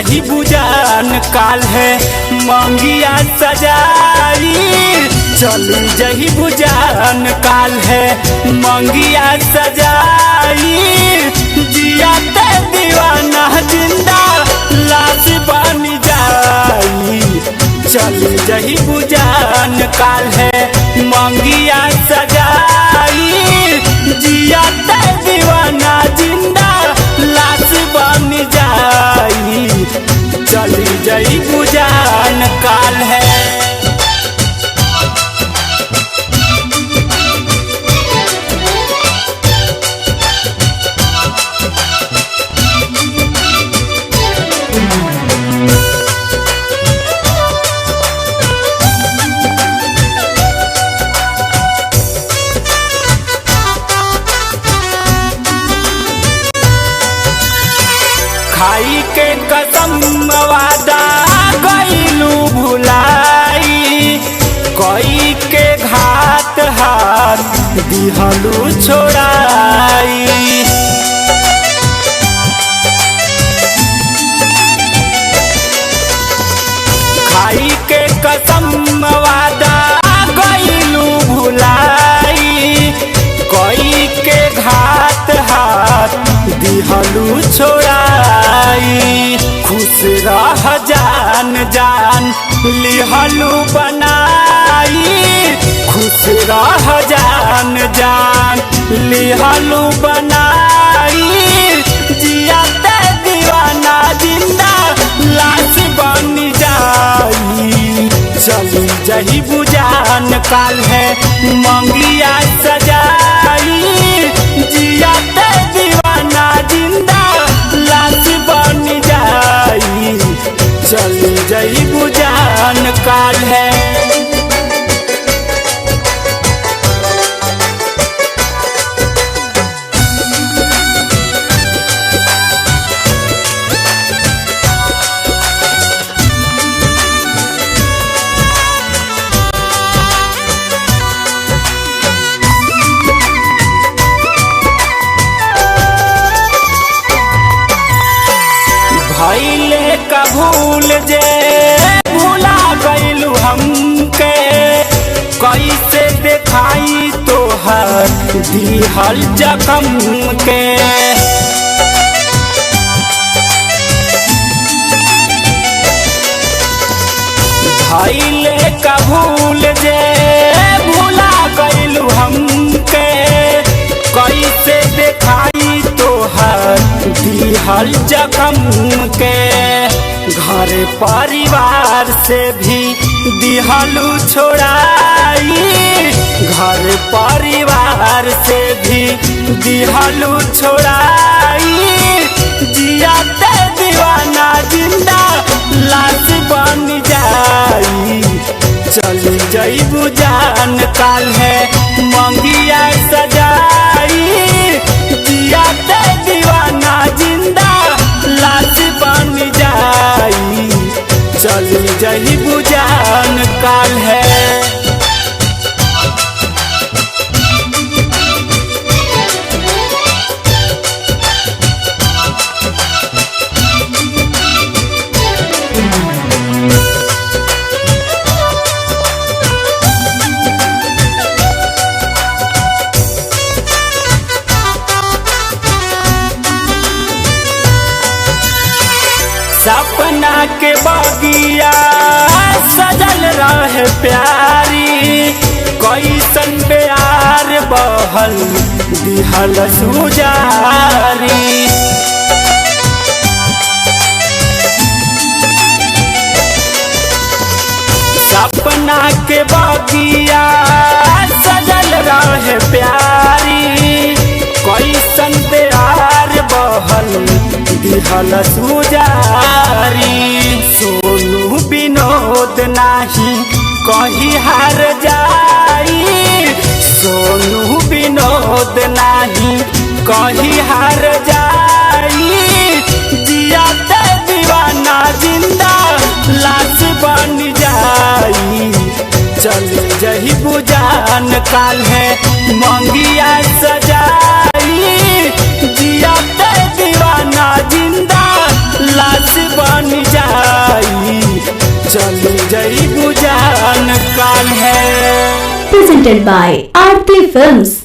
जही बुजान काल है मंगिया सजाई। चली जही बुजान काल है मंगिया सजाई। जिया ते दीवाना जिंदा लाश बन जाई। चली जही बुजान काल है मंगिया सजाई। जिया ते दीवाना जिंदा लाश बन जाई। चली जही बुजान काल है। खाई के कसम वादा गईलू भुलाई। कोई के घात हाथ दिहलू छोड़ाई। खाई के कसम वादा गईलू भुलाई। कोई के घात हाथ दिहलू छोड़ाई। खुश रह जान जान लिहलू बनाई। खुश रह जान जान लिहलू बनाई। जिया ते दीवाना जिंदा लाश बन जाई। चली जही बुजान काल है मंगिया सजाई। जिया ते दीवाना जिंदा लाश बन जाई। चली जही बुजान काल है। भइले का भूल जे भूला गइलू हमके। कैसे देखाई तोहर दिहल जखम के। भइले का भूल जे भूला गइलू हमके। कैसे देखाई तोहर दिहल जखम के। घर परिवार से भी दिहलू छोड़ाई। घर परिवार से भी दिहलू छोड़ाई। जिया ते दीवाना जिंदा लाश बन जाई। चली जई बुजान काल है मंगिया सजाई। जिया ते दीवाना जिंदा लाश बन जाई। चली जही बुजान काल है। सपना के बगिया सजल रहे प्यारी। कैसन प्यार बहल दिहल सुजारी। सपना के बगिया सजल रहे प्यारी। कैसन प्यार बहल दिहल सुजारी। सोनू विनोद नाही कहीं हार जाई। सोनू विनोद नाही कहीं हार जाई। जिया ते दीवाना जिंदा लाश बन जाई। चली जही बुजान काल है मंगिया सजाई। जिया ते दीवाना जिंदा लाश बन जाई चल जाई बुझान काल है। Presented by Aarti Films।